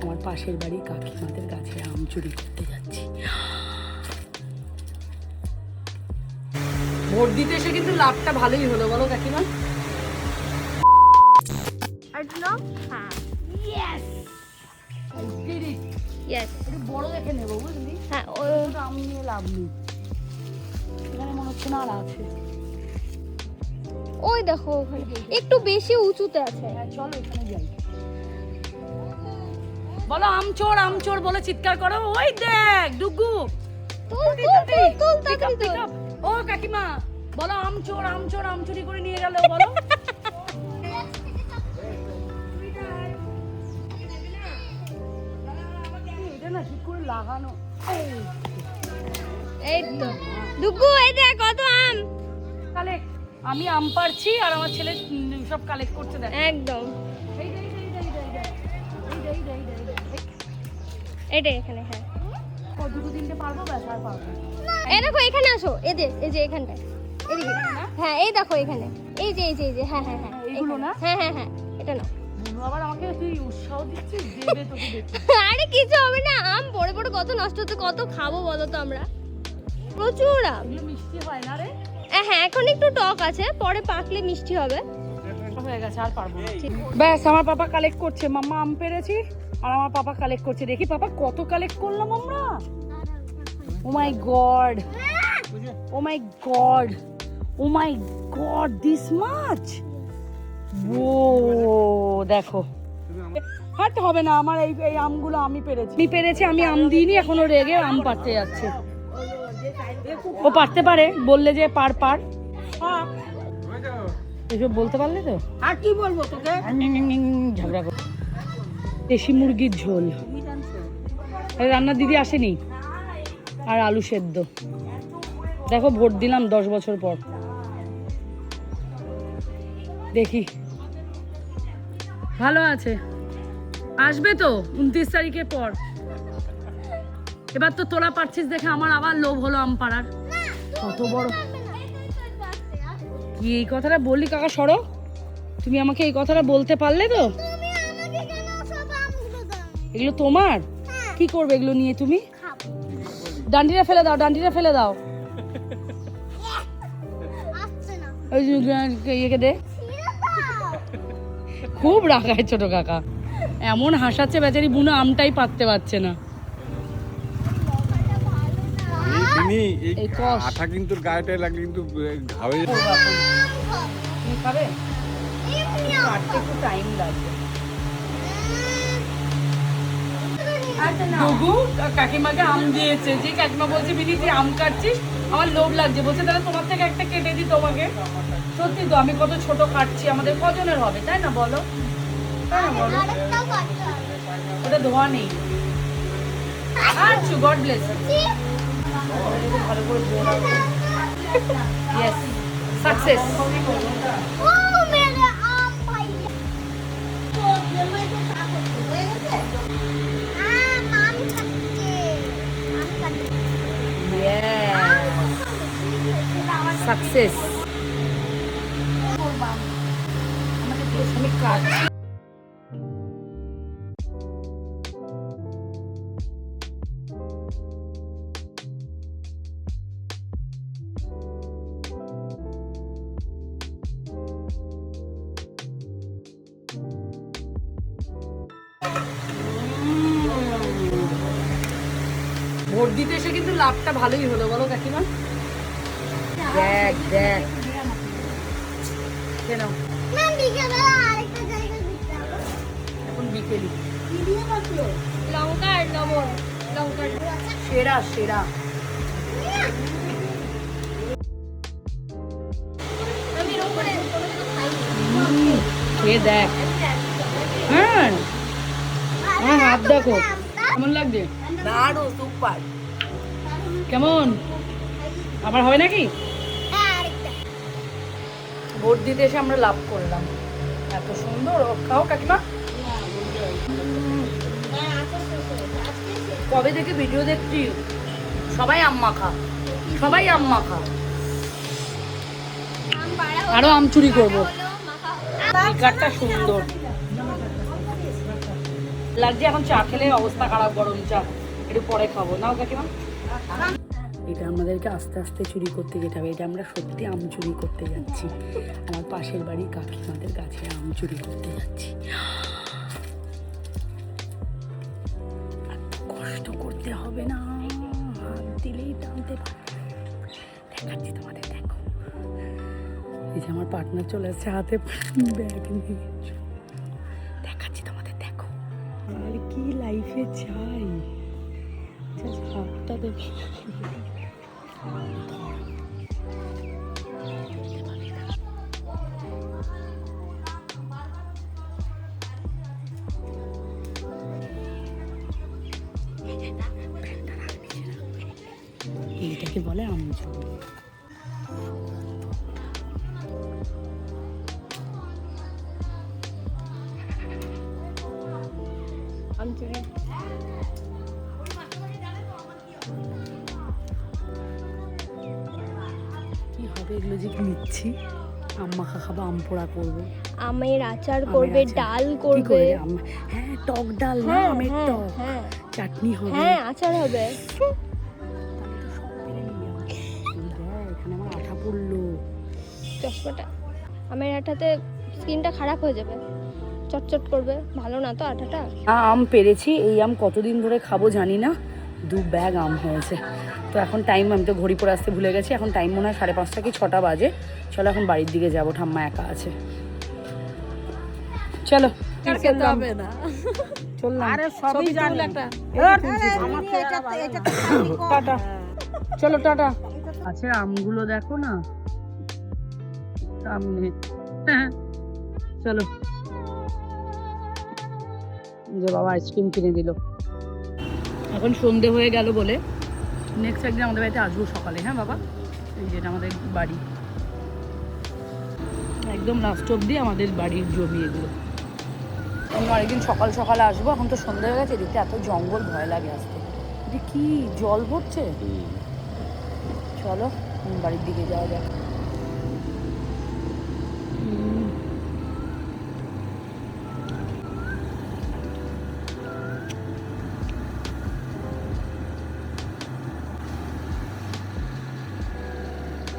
আমার পাশের বাড়ি কাকিমাদের গাছে আম চুরি করতে যাচ্ছি। ভোট দিতে এসে কিন্তু লাভটা ভালোই হলো, বলো কাকিমা? বড় দেখে নেবো, বুঝলি? হ্যাঁ, আম নিয়ে লাভ নেই, এখানে মনে হচ্ছে না আর আছে। ওই দেখো ওখানে একটু বেশি উঁচুতে আছে। হ্যাঁ চলো এখানে যাই। বলো আমচোর আমচোর বলে চিৎকার করো। ওই দেখ ডুগু, ও কাকিমা বলো আমচোর আমচোর আম চুরি করে নিয়ে গেল, বলো। এটা না ঠিক করে লাগানো। এই তো ডুগু, এই দেখ কত আম। কালেক্ট, আমি আম পারছি আর আমার ছেলে সব কালেক্ট করতে দেয়। একদম এটাই এখানে। হ্যাঁ দুটো তিনটে পারবো, ব্যাস আর পারবো। এই দেখো এখানে আসো, এই যে এখানটায়, এদিকে। হ্যাঁ এই দেখো এখানে, এই যে হ্যাঁ হ্যাঁ হ্যাঁ এইগুলো না? হ্যাঁ হ্যাঁ হ্যাঁ এটা নাও। আবার আমাকে তুই উৎসাহ দিচ্ছিস, দেবে তোকে দেখি। আরে কিছু হবে না, আম পড়ে পড়ে কত নষ্ট হচ্ছে, কত খাবো বলো তো আমরা। প্রচুর আম। এগুলো মিষ্টি হয় না রে? হ্যাঁ এখন একটু টক আছে, পরে পাকলে মিষ্টি হবে। হয়ে গেছে, আর পারবো না। ব্যাস আমার পাপা কালেক্ট করছে। মাম্মা আম পেরেছি আর আমার পাপা কালেক্ট করছে। দেখি পাপা কত কালেক্ট করলাম আমরা। Oh my god, oh my god, oh my god, this much. ও দেখো, হাঁটতে হবে না আমার, এই আমগুলো আমি পেরেছি। আমি আম দিইনি, এখনো রেগে আম পাড়তে যাচ্ছে। ও পারতে পারে, বললে যে পার এসব বলতে পারলে তো। আর কি বলবো তোকে, ঝগড়া কর। দেশি মুরগির ঝোল, রান্নার দিদি আসেনি, আর আলু সেদ্ধ। দেখো ভোট দিলাম 10 বছর পর, দেখি ভালো আছে। আসবে তো 29 তারিখের পর। এবার তো তোরা পারছিস দেখে আমার আবার লোভ হলো আম পাড়ার। কত বড় কি এই কথাটা বললি কাকা, সরো। তুমি আমাকে এই কথাটা বলতে পারলে তো। এগুলো তোমার, কি করবে এগুলো নিয়ে তুমি? ডান্ডিটা ফেলে দাও, ডান্ডিটা ফেলে দাও। ওই ইয়েকে দে। খুব রাগায় ছোট কাকা, এমন হাসাচ্ছে বেচারি বুনো আমটাই পারতে পারছে না। এই আঠা কিন্তু গায়েটায় লাগলে কিন্তু ঘাওয়ে খাবে, একটু টাইম লাগবে। কাকিমাকে আম দিয়েছে, যে কাকিমা বলছে বিনি তুই আম কাটছিস, আমার লোভ লাগছে। বলছে তাহলে তোমার থেকে একটা কেটে দিই তোমাকে। সত্যি তো, আমি কত ছোট কাটছি, আমাদের কজনের হবে তাই না বলো? তাই না বলো? ওটা ধোয়া নেই। আচ্ছা, গড ব্লেস। ভালো করে ইয়েস, সাকসেস। সাকসেস। আমি কাটছি। ভোট দিতে এসে কিন্তু লাভটা ভালোই হলো, বলো কাকিমা? দেখ দেখ কেন এখন বিকেলি লঙ্কার লবণ, লঙ্কার সেরা সেরা। খেয়ে দেখ। হ্যাঁ হ্যাঁ, হাত দেখো কেমন লাগছে। দারুণ, সুপার। কেমন আবার হবে নাকি? ভোট দিতে এসে আমরা লাভ করলাম, এত সুন্দর। খাও কাকিমা। কবে থেকে ভিডিও দেখছি, সবাই আম মাখা, সবাই আম মাখা। আরো আম চুরি করবো। স্পিকারটা সুন্দর। লাগছে এখন চা খেলে অবস্থা খারাপ, গরম চা একটু পরে খাবো। নাও কাকিমা। এটা আমাদেরকে আস্তে আস্তে চুরি করতে যেতে হবে। এটা আমরা সত্যি আম চুরি করতে যাচ্ছি। আমার পাশের বাড়ি কাকিমাদের গাছে আম চুরি করতে যাচ্ছি। কষ্ট করতে হবে না, হাত দিলেই টানতে পারবে। দেখাচ্ছি তোমাদের, দেখো এই যে আমার পার্টনার চলে আসছে হাতে ব্যাগ নিয়ে। দেখাচ্ছি তোমাদের, দেখো আর কি লাইফে চাই। হাতটা দেখো, এইটাকে বলে আমচুরি। আমচুরি কি হবে এগুলো যে নিচ্ছি? আম মাখা খাবো, আম পোড়া করবো, আমের আচার করবে, আমের আচার। ডাল কি করবে। করে হ্যাঁ টক ডাল না, হ্যাঁ, আমের হ্যাঁ, টক, হ্যাঁ। চাটনি হবে। হ্যাঁ, আচার হবে। তাহলে তো সব পেরে নিয়ে যাবো। দেখ, এখানে আমার আঠা পড়লো। চশমাটা আমের আটাতে স্কিনটা খারাপ হয়ে যাবে, চটচট করবে, ভালো না তো আটাটা। আম পেরেছি, এই আম কতদিন ধরে খাবো জানি না, 2 ব্যাগ আম হয়েছে। তো এখন টাইম, আমি তো ঘড়ি পরে আসতে ভুলে গেছি, এখন টাইম মনে হয় 5:30 কি 6টা বাজে। চলো এখন বাড়ির দিকে যাবো, ঠাম্মা একা আছে। চলো চললাম। আরে সবই জানি টাটা, চলো টাটা। আছে আমগুলো দেখো না সামনে। চলো, যে বাবা আইসক্রিম কিনে দিল। এখন সন্ধে হয়ে গেল বলে নেক্সট একদিন আমাদের বাড়িতে আসবো সকালে। হ্যাঁ বাবা, এই যেটা আমাদের বাড়ি, একদম লাস্ট অব্দি আমাদের বাড়ির জমি এগুলো। অন্য আরেকদিন সকাল সকালে আসবো। এখন তো সন্ধে হয়ে গেছে, এদিকে এত জঙ্গল, ভয় লাগে আসতে। এটা কি জল ভরছে? চলো বাড়ির দিকে যাওয়া যাক।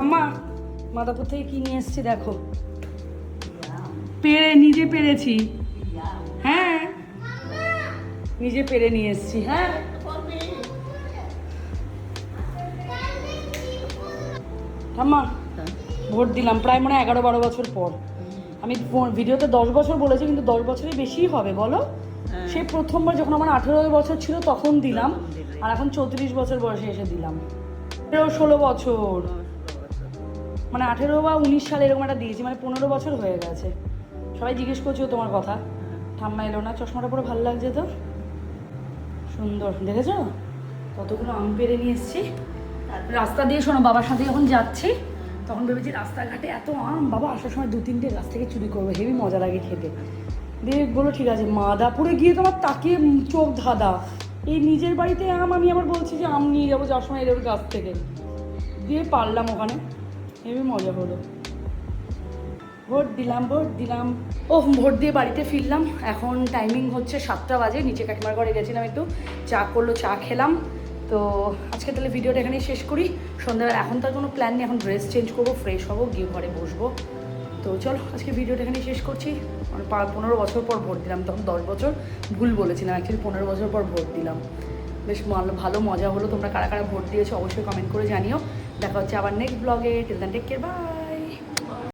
আম্মা, মাদাপুর থেকে কি নিয়ে এসেছি দেখো। নিজে পেরেছি। হ্যাঁ, নিজে পেরে নিয়ে এসেছি। হ্যাঁ, আম্মা ভোট দিলাম প্রায় মনে হয় 11-12 বছর পর। আমি ভিডিওতে 10 বছর বলেছি, কিন্তু 10 বছরই বেশি হবে বলো। সে প্রথমবার যখন আমার 18 বছর ছিল তখন দিলাম, আর এখন 34 বছর বয়সে এসে দিলাম। 16 বছর, মানে 18 বা 19 সালে এরকম একটা দিয়েছি, মানে 15 বছর হয়ে গেছে। সবাই জিজ্ঞেস করছো তোমার কথা। ঠাম্মা এলো না, চশমাটা পরে ভালো লাগছে তো, সুন্দর দেখেছো। কতগুলো আম পেরে নিয়ে এসেছি। রাস্তা দিয়ে শোনো, বাবার সাথে যখন যাচ্ছি তখন ভেবেছি রাস্তাঘাটে এত আম, বাবা আসার সময় 2-3টে গাছ থেকে চুরি করবো, হেবি মজা লাগে খেতে। দিয়ে বলো ঠিক আছে। মাদাপুরে গিয়ে তোমার তাকিয়ে চোখ ধাঁধা, এই নিজের বাড়িতে আম, আমি আবার বলছি যে আম নিয়ে যাবো যাওয়ার সময় এদের গাছ থেকে। দিয়ে পারলাম ওখানে, হেবি মজা হলো। ভোট দিলাম। ও ভোট দিয়ে বাড়িতে ফিরলাম। এখন টাইমিং হচ্ছে 7টা বাজে। নিচে কাকিমার ঘরে গেছিলাম, একটু চা করলো, চা খেলাম। তো আজকে তাহলে ভিডিওটা এখানেই শেষ করি। সন্ধ্যাবেলা এখন তার কোনো প্ল্যান নেই, এখন ড্রেস চেঞ্জ করবো, ফ্রেশ হবো, গিয়ে ঘরে বসবো। তো চলো আজকে ভিডিওটা এখানেই শেষ করছি। 15 বছর পর ভোট দিলাম, তখন 10 বছর ভুল বলেছিলাম, অ্যাকচুয়ালি 15 বছর পর ভোট দিলাম। বেশ ভালো মজা হলো। তোমরা কারা কারা ভোট দিয়েছো অবশ্যই কমেন্ট করে জানিও। দেখা হচ্ছে আবার নেক্সট ব্লগে। Till then take care, by.